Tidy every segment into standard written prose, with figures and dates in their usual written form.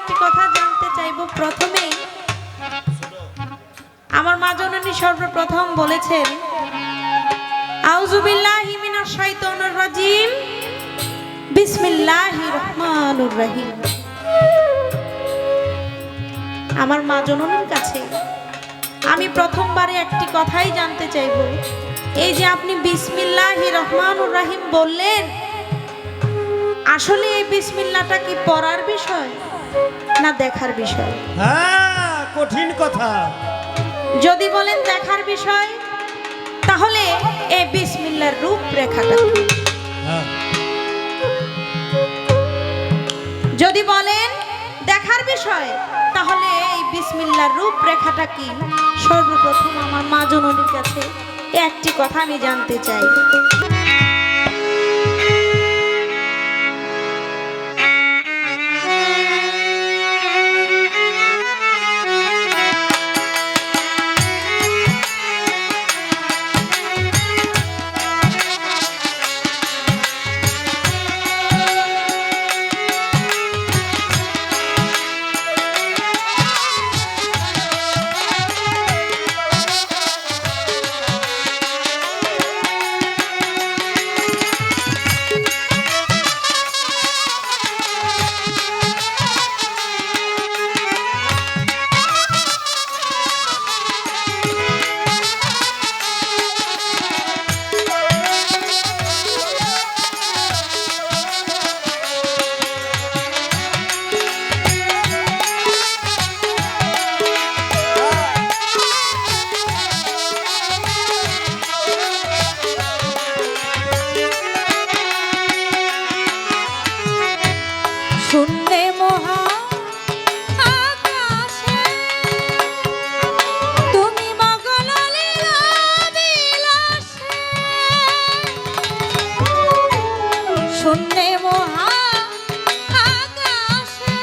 একটি কথা জানতে চাইবো। প্রথমেই আমার মা জননী সর্বপ্রথম বলেছেন, আউযু বিল্লাহি মিনাশ শাইতানির রাজিম, বিসমিল্লাহির রহমানির রহিম। আমার মা জননীর কাছে আমি প্রথমবারে একটি কথাই জানতে চাইব, এই যে আপনি বিসমিল্লাহির রহমানির রহিম বললেন, আসলে এই বিসমিল্লাহটা কি পড়ার বিষয় না দেখার বিষয়? হ্যাঁ, কঠিন কথা। যদি বলেন দেখার বিষয়, তাহলে এই বিসমিল্লাহর রূপরেখাটা কি? হ্যাঁ, যদি বলেন দেখার বিষয়, তাহলে এই বিসমিল্লাহর রূপরেখাটা কি? সর্বপ্রথম আমার মা জননীর কাছে একটি কথা আমি জানতে চাই। শূন্যে মহা আকাশে তুমি মগন লীলা বিলাসে, শূন্যে মহা আকাশে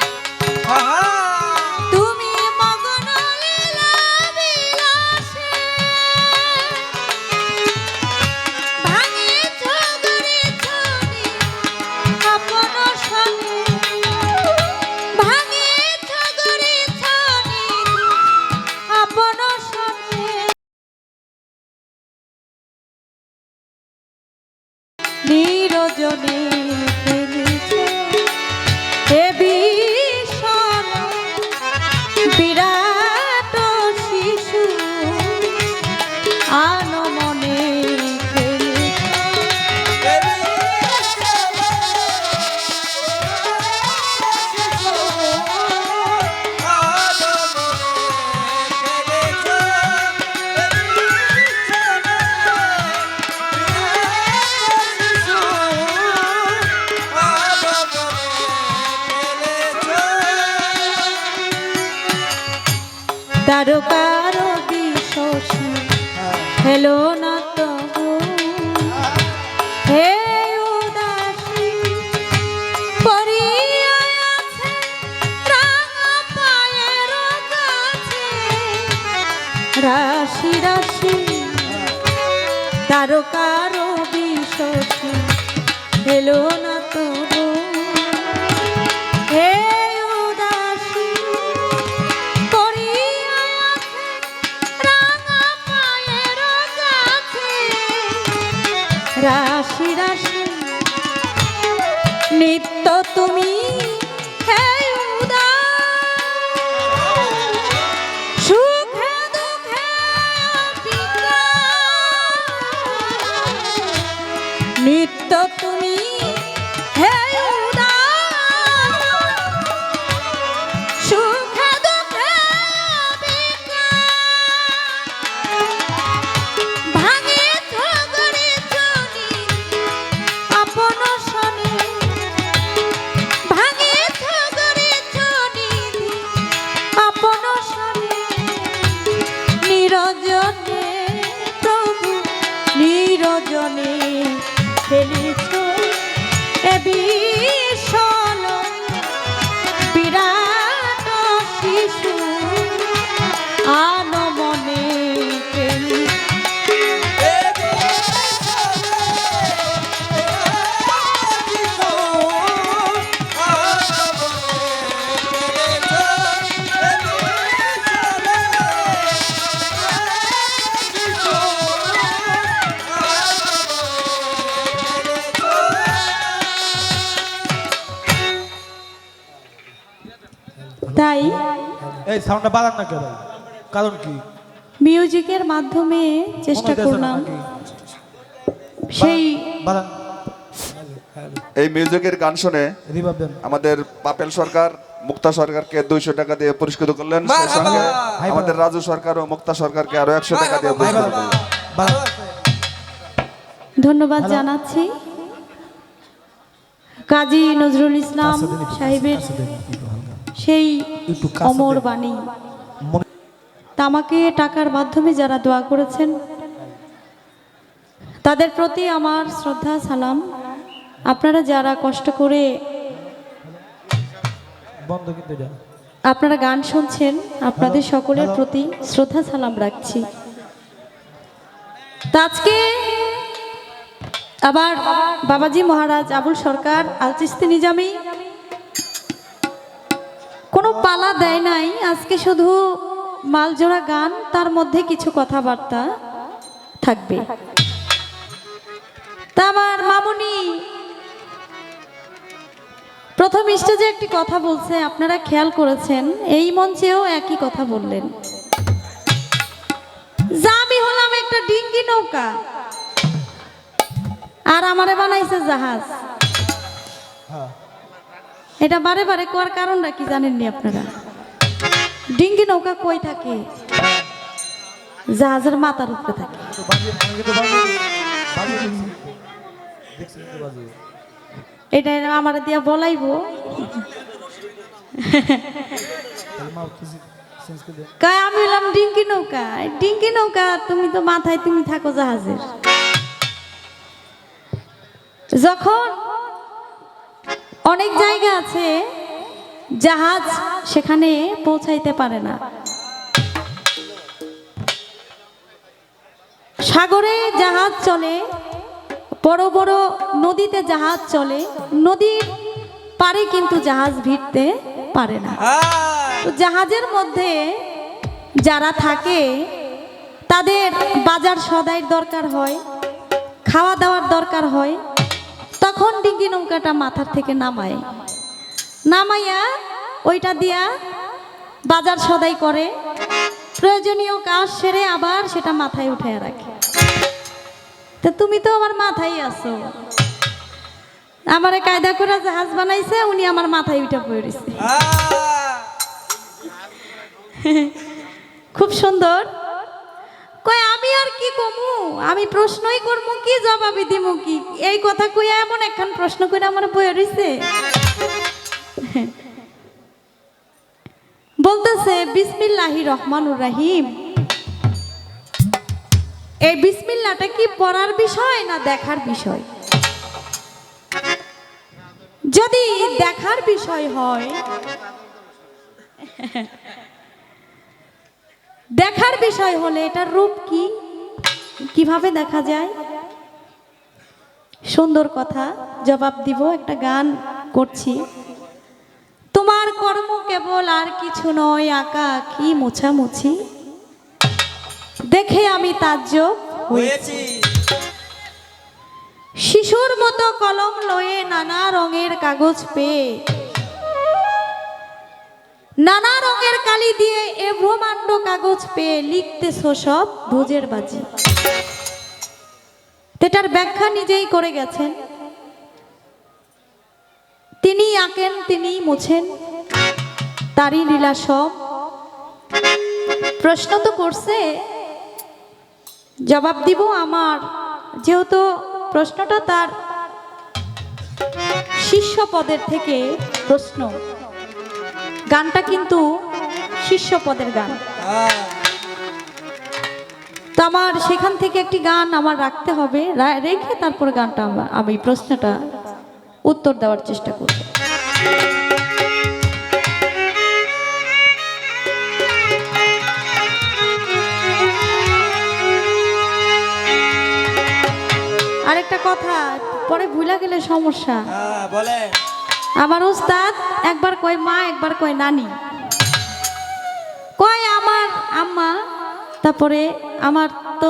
তুমি মগন লীলা বিলাসে, ভাঙিছ গড়িছ আপন সনে, নিরজনে ফেলেছে এ বিষণ বিরাট শিশু আনমনে তারকার বিশ্বস হেলো না তবু, হে উদাসী পড়িয়া আছে রাঙা পায়ের কাছে, রাশি রাশি তারকার বিশ্বস হেলো না তবু, হে রাশি রাশি নিত্য তুমি সুখে দুঃখে নিত্য তুমি তাই এই সাউন্ডটা বাড়ান না কেন, কারণ কি? মিউজিকের মাধ্যমে চেষ্টা মনে হইতেছে করলাম নাকি? সেই বাড়ান, এই মিউজিকের গান শুনে রিভাব দেন। আমাদের পাপেল সরকার মুক্তা সরকারকে 200 টাকা দিয়ে পুরস্কৃত করলেন। সেই সঙ্গে আমাদের রাজু সরকার ও মুক্তা সরকারকে আরো 100 টাকা দিয়ে পুরস্কৃত করলেন। বাড়ান। ধন্যবাদ জানাচ্ছি কাজী নজরুল ইসলাম সাহেবের সেই একটু কাছে অমর দেন। বাণী। মনে- তা আমাকে টাকার মাধ্যমে যারা দোয়া করেছেন তাদের প্রতি আমার শ্রদ্ধা সালাম। আপনারা যারা কষ্ট করে বন্ধ কিন্তু এটা। আপনারা গান শুনছেন আপনাদের সকলের প্রতি শ্রদ্ধা সালাম রাখছি। তা আজকে আবার বাবাজি মহারাজ আবুল সরকার আল চিশতি নিজামী কোনো পালা দেয় নাই, আজকে শুধু মালজোড়া গান, তার মধ্যে কিছু কথাবার্তা থাকবে। তা আমার মামুনি প্রথম স্টেজে একটি কথা বলছে, আপনারা খেয়াল করেছেন, এই মঞ্চেও একই কথা বললেন, যে আমি হলাম একটা ডিঙ্গি নৌকা আর আমারে বানাইছে জাহাজ। হ্যাঁ, এটা বারে বারে কোয়ার কারণটা কি জানেননি আপনারা? ডিঙ্গি নৌকা কই থাকে? জাহাজের মাথার উপরে থাকে। তো বাজিয়ে, আমি কিন্তু বাজিয়ে দিই। বাজিয়ে দিচ্ছি। দেখছি কিন্তু বাজিয়ে। এটা আমার দিয়া বলাইবো। তাহলে মা কিছু চেঞ্জ করে দেন। কয় আমি হলাম ডিঙ্গি নৌকা। ডিঙ্গি নৌকা তুমি তো মাথায়, তুমি থাকো জাহাজের। যখন অনেক জায়গা আছে জাহাজ সেখানে পৌঁছাইতে পারে না, সাগরে জাহাজ চলে, বড় বড় নদীতে জাহাজ চলে, নদীর পারে কিন্তু জাহাজ ভিড়তে পারে না। তো জাহাজের মধ্যে যারা থাকে তাদের বাজার সদাইয়ের দরকার হয়, খাওয়া দাওয়ার দরকার হয়, তখন ডিঙ্গি নৌকাটা মাথার থেকে নামাইয়া ওইটা দিয়া বাজার সদাই করে, প্রয়োজনীয় কাজ সেরে আবার সেটা মাথায় উঠায় রাখে। তা তুমি তো আমার মাথায় আছো, আমারে কায়দা করে জাহাজ বানাইছে, উনি আমার মাথায় উঠে পড়েছে। খুব সুন্দর। কয় আমি আর কি কমু, আমি প্রশ্নই করবো কি, জবাবই দিমু কি, এই কথা কইয়া এমন একখান প্রশ্ন করে আমার বইয়া রইছে। বলতেছে বিসমিল্লাহির রহমানুর রহিম। এই বিসমিল্লাহটা কি পড়ার বিষয় না দেখার বিষয়? যদি দেখার বিষয় হয়, দেখার বিষয় হলে এটার রূপ কি, কিভাবে দেখা যায়? সুন্দর কথা, জবাব দিব। একটা গান করছি। তোমার কর্ম কেবল আর কিছু নয়, আঁকা কি মোছামুছি, দেখে আমি তাজ্জব হয়েছি। শিশুর মতো কলম লয়ে নানা রঙের কাগজ পেয়ে, নানা রঙের কালি দিয়ে এ ব্রহ্মাণ্ড কাগজ পেয়ে লিখতেছ সব ভোজের বাজি। এটার ব্যাখ্যা নিজেই করে গেছেন। তিনি আঁকেন, তিনি মুছেন, তারই লীলা সব। প্রশ্ন তো করছে, জবাব দিব আমার, যেহেতু প্রশ্নটা তার শিষ্য পদের থেকে প্রশ্ন, গানটা কিন্তু শিষ্য পদের গান। তো আমার সেখান থেকে একটি গান আমার রাখতে হবে, রেখে তারপর গানটা আমি প্রশ্নটা উত্তর দেওয়ার চেষ্টা করব। আরেকটা কথা পরে ভুলা গেলে সমস্যা। বলে আমার উস্তাদ একবার কয় মা, একবার কয় নানি, কয় আমার আম্মা, তারপরে আমার তো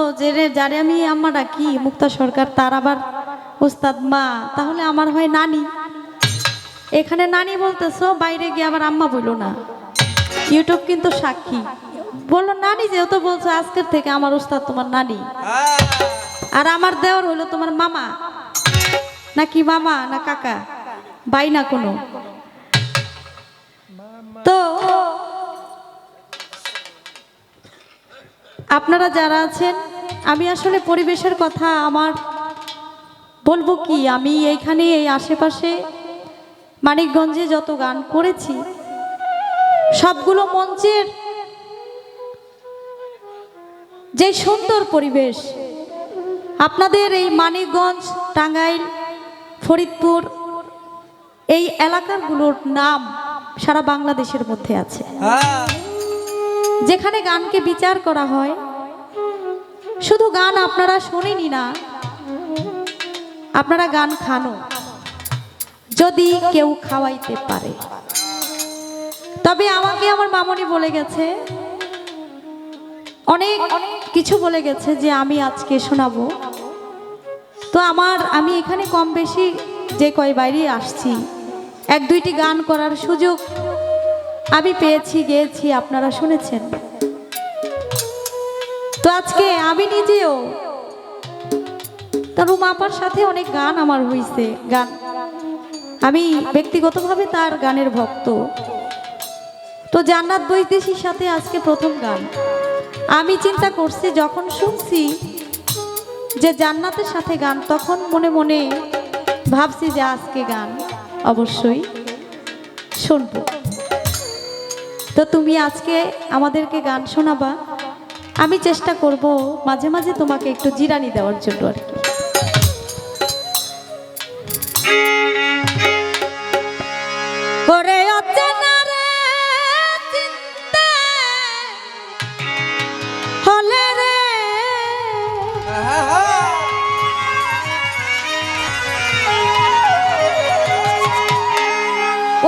যারে আমি আম্মা ডাকি মুক্তা সরকার, তার আবার উস্তাদ মা, তাহলে আমার হয় নানি। এখানে নানি বলতেছো, বাইরে গিয়ে আবার আম্মা বইল না। ইউটিউব কিন্তু সাক্ষী। বললো নানি, যেহেতু বলছো আজকের থেকে আমার উস্তাদ তোমার নানি, আর আমার দেওর হলো তোমার মামা, নাকি মামা না কাকা, ভাই না কোনো। তো আপনারা যারা আছেন, আমি আসলে পরিবেশের কথা আমার বলবো কি, আমি এইখানে এই আশেপাশে মানিকগঞ্জে যত গান করেছি সবগুলো মঞ্চের যে সুন্দর পরিবেশ, আপনাদের এই মানিকগঞ্জ, টাঙ্গাইল, ফরিদপুর এই এলাকাগুলোর নাম সারা বাংলাদেশের মধ্যে আছে। যেখানে গানকে বিচার করা হয়, শুধু গান আপনারা শোনেনি না, আপনারা গান খানো, যদি কেউ খাওয়াইতে পারে। তবে আমাকে আমার মামনি বলে গেছে, অনেক কিছু বলে গেছে যে আমি আজকে শোনাবো। তো আমি এখানে কম বেশি যে কয় বাইরে আসছি, এক দুইটি গান করার সুযোগ আমি পেয়েছি, গেয়েছি, আপনারা শুনেছেন। তো আজকে আমি নিজেও তার রুমাপার সাথে অনেক গান আমার হয়েছে, গান আমি ব্যক্তিগতভাবে তার গানের ভক্ত। তো জান্নাত বৈদেশীর সাথে আজকে প্রথম গান। আমি চিন্তা করছি, যখন শুনছি যে জান্নাতের সাথে গান, তখন মনে মনে ভাবছি যে আজকে গান অবশ্যই শুনব। তো তুমি আজকে আমাদেরকে গান শোনাবা, আমি চেষ্টা করব মাঝে মাঝে তোমাকে একটু জিরানি দেওয়ার জন্য আর কি। ওরে অচেনা রে চিনতে হলে রে,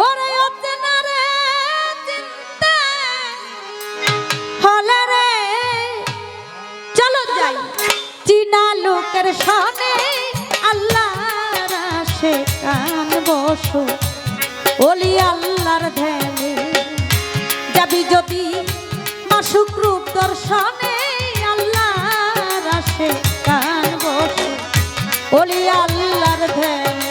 ওরে অচেনা রে চিনতে হলে রে, চলো যাই চীনা লোকের সনে, আল্লাহর আশে কান বসো, ওলি আল্লাহর ধ্যানে যাবি যদি মাসুক রূপ দর্শনে, আল্লাহর আশে কান বসো, ওলি আল্লাহর ধ্যানে।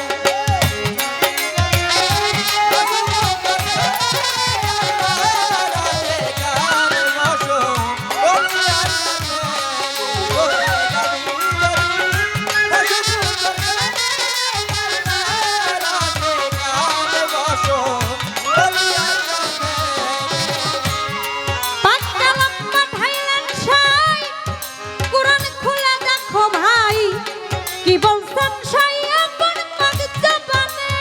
কি বলছেন সাই আপন পাক জবানে,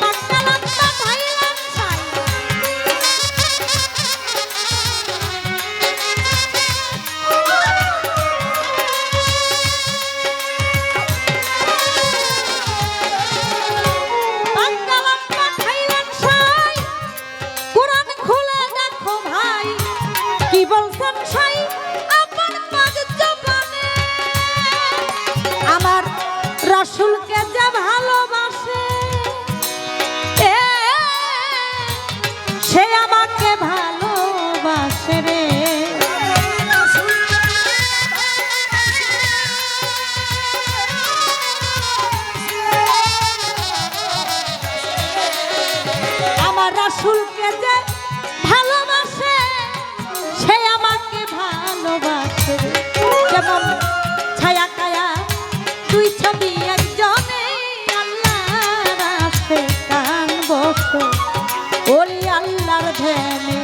পাকলাম না ভাইলাম সাই, পাকলাম না ভাইলাম সাই, কোরআন খুলে দেখো ভাই, কি বলছেন সাই আপন পাক জবানে, আমার রাসূলকে যে ভালোবাসে, সে আমাকে ভালোবাসে রে, আমার রাসূলকে যে ভালোবাসে, সে আমাকে ভালোবাসে রে। যেমন ছায়া কায়া দুই ছবি একজনে, আল্লাহর আশে কান বসো, ওলি আল্লাহর ধ্যানে।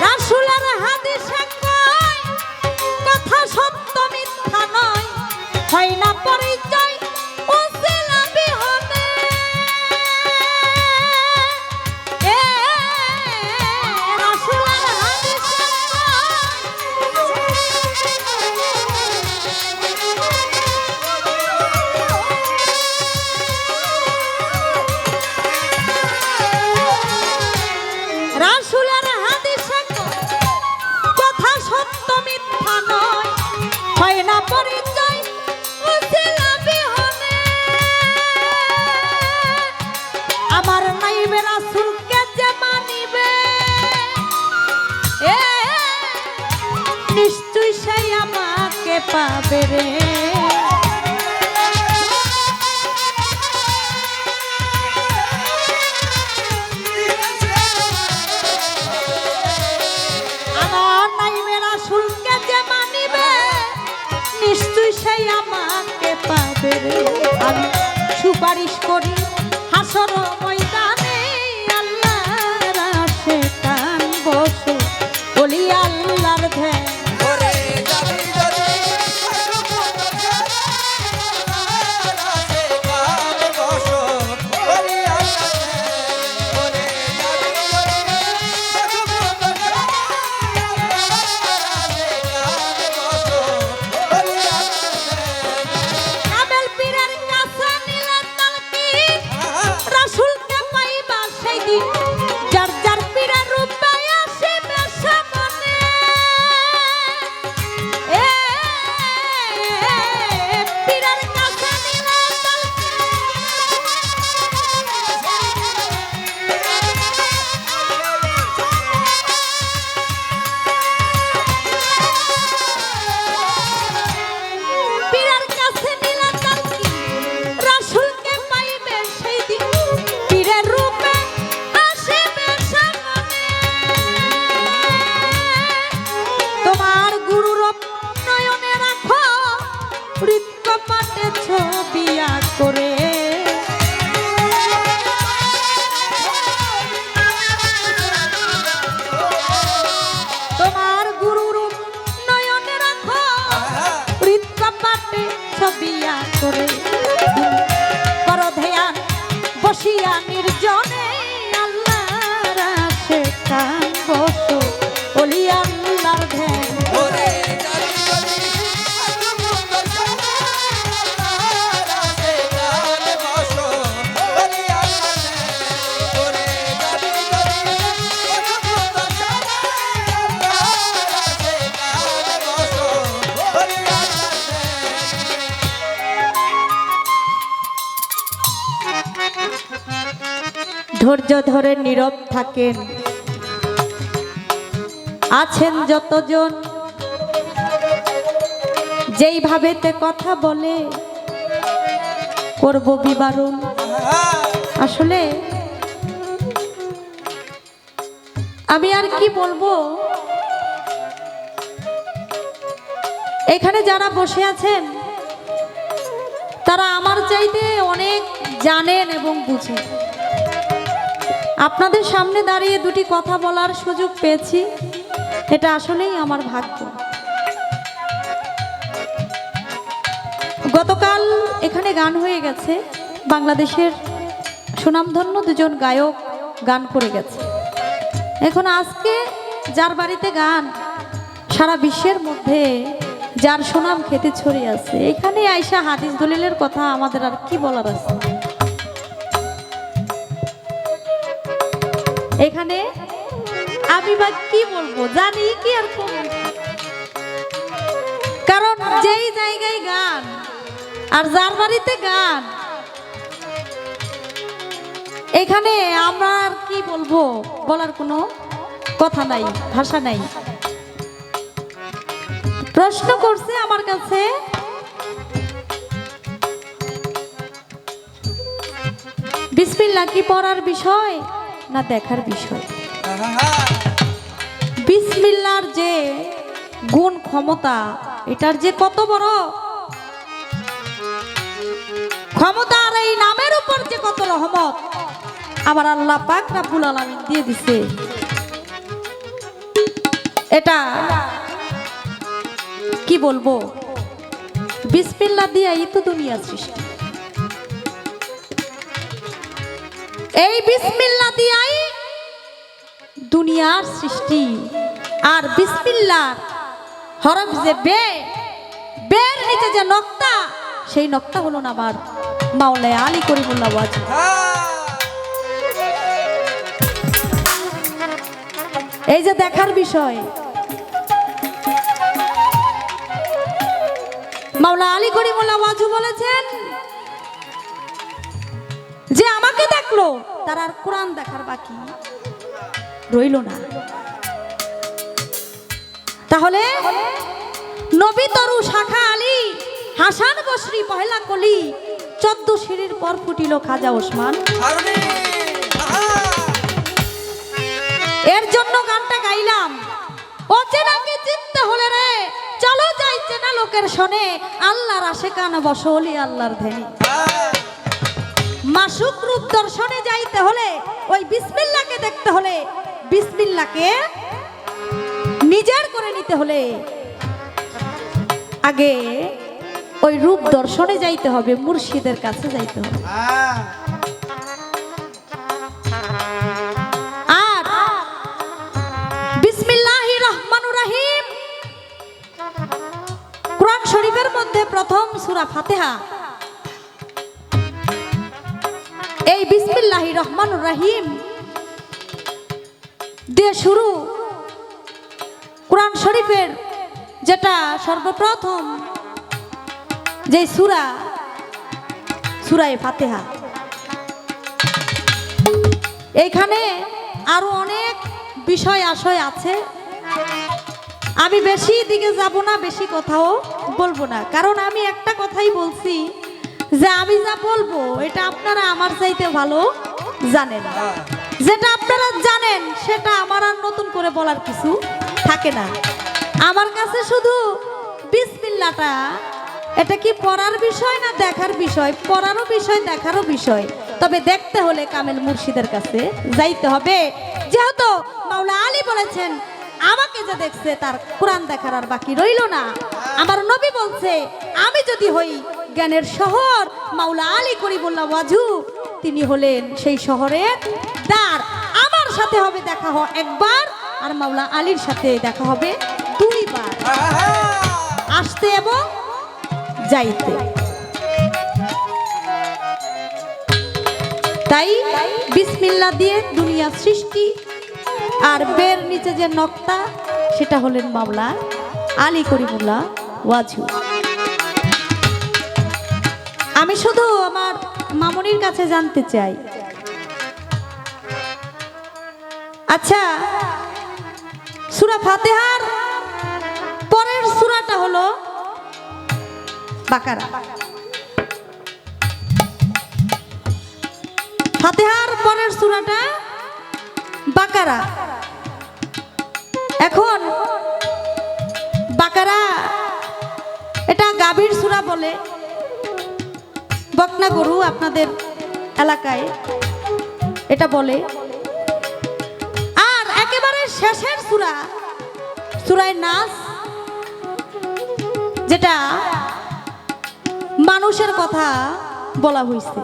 রাসূলের হাদিসে কয়, কথা সত্য মিথ্যা নয়, হয় না পরিচয় উসিলা বিহনে, রাসূলের হাদিসে কয়, আমাকে পাবে রে। আমার নাইবে রাসূলকে যে মানিবে নিশ্চয়ই সেই আমাকে পাবে রে। আমি সুপারিশ করি হাসর ময়দানে আল্লাহর আশিকান বসে বলি আল্লাহর ধ্যান। কামেল পীরের কাছে নিলে তালকিন রাসূলকে পাইবা সেই দিন যার যার পীরের রূপে আসিবে সামনে। পীরের কাছে নিলে পীরের কাছে নিলে তালকিন রাসূলকে পাইবে সেই দিন পীরের রূপে আসিবে সামনে। তোমার গুরুর নয়নে রাখো হৃৎকপাটে ছবি করে। তোমার গুরুর নয়নে রাখো হৃৎকপাটে ছবি করে। করো ধ্যান বসিয়া নির্জনে আল্লাহর আশিকান বসো বলি আল্লাহর ধ্যান। ধৈর্য ধরে নীরব থাকেন আছেন যতজন, যেই ভাবেতে কথা বলে করব বিবরণ। আসলে আমি আর কি বলবো, এখানে যারা বসে আছেন তারা আমার চাইতে অনেক জানেন এবং বুঝেন। আপনাদের সামনে দাঁড়িয়ে দুটি কথা বলার সুযোগ পেয়েছি, এটা আসলেই আমার ভাগ্য। গতকাল এখানে গান হয়ে গেছে, বাংলাদেশের সুনামধন্য দুজন গায়ক গান করে গেছে। এখন আজকে যার বাড়িতে গান সারা বিশ্বের মধ্যে যার সুনাম খেতে ছড়িয়ে আছে, এখানে আয়শা হাদিস দলিলের কথা আমাদের আর কি বলার আছে। এখানে আমি বা কি বলবো, জানি কি আর কারণ যেই জায়গায় গান আর যার বাড়িতে গান, এখানে আমরা আর কি বলবো, বলার কোনো কথা নাই, ভাষা নাই। প্রশ্ন করছে আমার কাছে, বিসমিল্লাহ কি পড়ার বিষয় না দেখার বিষয়? বিসমিল্লাহর যে গুণ ক্ষমতা, এটার যে কত বড় ক্ষমতা, আর এই নামের উপর যে কত রহমত আমার আল্লাহ পাক রব্বুল আলামিন দিয়ে দিছে, এটা কি বলবো। বিসমিল্লাহ দিয়াই তো দুনিয়া সৃষ্টি, এই বিসমিল্লাহ দিয়াই দুনিয়ার সৃষ্টি। আর বিসমিল্লাহ হরফ যে বের নিচে যে নক্তা, সেই নক্তা হলো না আমার মাওলানা আলী করিমুল্লাহ ওয়াজ। এই যে দেখার বিষয়, মাওলানা আলী করিমুল্লাহ ওয়াজু বলেছেন যে আমাকে দেখলো, তার আর কোরআন দেখার বাকি রইল না। তাহলে নবী তরু শাখা আলী হাসান বসরি পহেলা কলি 14 সিঁড়ির পর ফুটিল খাজা ওসমান। এর জন্য গানটা গাইলাম। অচেনাকে চিনতে হলে রে চলো যাই চেনা লোকের শোনে, আল্লাহর আশেকানা বসলি আল্লাহর ধ্যানে। মাসুক রূপ দর্শনে যাইতে হলে ওই বিসমিল্লাহকে দেখতে হলে, বিসমিল্লাহকে নিজের করে নিতে হলে আগে ওই রূপ দর্শনে যাইতে হবে, মুর্শিদের কাছে যাইতে হবে। আর বিসমিল্লাহির রহমানুর রহিম কোরআন শরীফের মধ্যে প্রথম সূরা ফাতিহা। এই বিসমিল্লাহির রহমানুর রহিম দিয়ে শুরু কোরআন শরীফের যেটা সর্বপ্রথম যে সূরা, সূরায়ে ফাতিহা। এইখানে আরো অনেক বিষয় আশয় আছে, আমি বেশি দিকে যাব না, বেশি কথাও বলবো না, কারণ আমি একটা কথাই বলছি যে আমি যা বলবো এটা আপনারা আমার চাইতে ভালো জানেন। যেটা আপনারা জানেন সেটা আমার আর নতুন করে বলার কিছু থাকে না। আমার কাছে শুধু বিসমিল্লাহটা, এটা কি পড়ার বিষয় না দেখার বিষয়? পড়ারও বিষয়, দেখারও বিষয়। তবে দেখতে হলে কামেল মুর্শিদের কাছে যাইতে হবে। যেহেতু মাওলা আলী বলেছেন আমাকে যে দেখছে তার কোরআন দেখার আর বাকি রইল না। আমার নবী বলছে আমি যদি হই জ্ঞানের শহর, মাওলা আলী করিমুল্লাহ ওয়াজু তিনি হলেন সেই শহরের দ্বার। আমার সাথে হবে দেখা একবার, আর মাওলা আলীর সাথে দেখা হবে 2 বার, আসতে এবং যাইতে। তাই বিসমিল্লাহ দিয়ে দুনিয়া সৃষ্টি, আর বের নিচে যে নক্তা সেটা হলেন মাওলা আলী করিমুল্লাহ ওয়াজু। আমি শুধু আমার মামুনির কাছে জানতে চাই, আচ্ছা সূরা ফাতিহার পরের সূরাটা হলো বাকারা। ফাতিহার পরের সূরাটা বাকারা। এখন বাকারা এটা গাভীর সূরা বলে, বকনা গরু আপনাদের এলাকায় এটা বলে। আর একেবারে শেষের সূরা সূরায়ে নাস, যেটা মানুষের কথা বলা হয়েছে।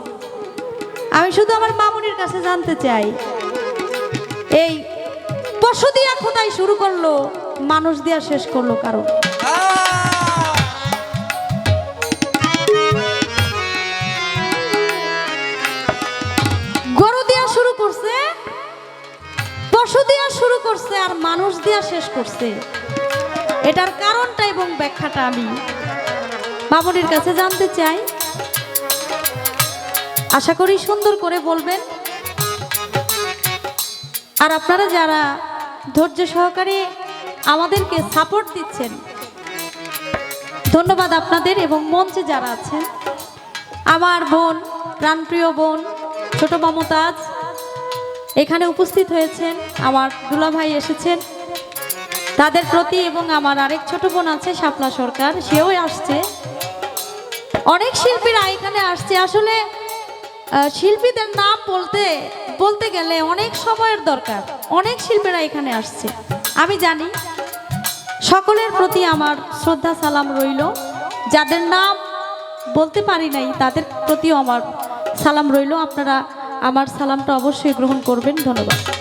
আমি শুধু আমার মামুনির কাছে জানতে চাই, এই পশু দিয়া খোদাই শুরু করলো, মানুষ দিয়া শেষ করলো কারণ? গরু দিয়া শুরু করছে, পশু দিয়া শুরু করছে, আর মানুষ দিয়া শেষ করছে। এটার কারণটা এবং ব্যাখ্যাটা আমি মামুনির কাছে জানতে চাই। আশা করি সুন্দর করে বলবেন। আর আপনারা যারা ধৈর্য সহকারে আমাদেরকে সাপোর্ট দিচ্ছেন, ধন্যবাদ আপনাদের। এবং মঞ্চে যারা আছেন, আমার বোন, প্রাণপ্রিয় বোন ছোট মমতাজ এখানে উপস্থিত হয়েছেন, আমার দুলা ভাই এসেছেন, তাদের প্রতি, এবং আমার আরেক ছোট বোন আছে শাপলা সরকার, সেও আসছে। অনেক শিল্পীরা এখানে আসছে। আসলে শিল্পীদের নাম বলতে গেলে অনেক সময়ের দরকার। অনেক শিল্পীরা এখানে আসছে, আমি জানি। সকলের প্রতি আমার শ্রদ্ধা সালাম রইল। যাদের নাম বলতে পারি নাই তাদের প্রতিও আমার সালাম রইল। আপনারা আমার সালামটা অবশ্যই গ্রহণ করবেন। ধন্যবাদ।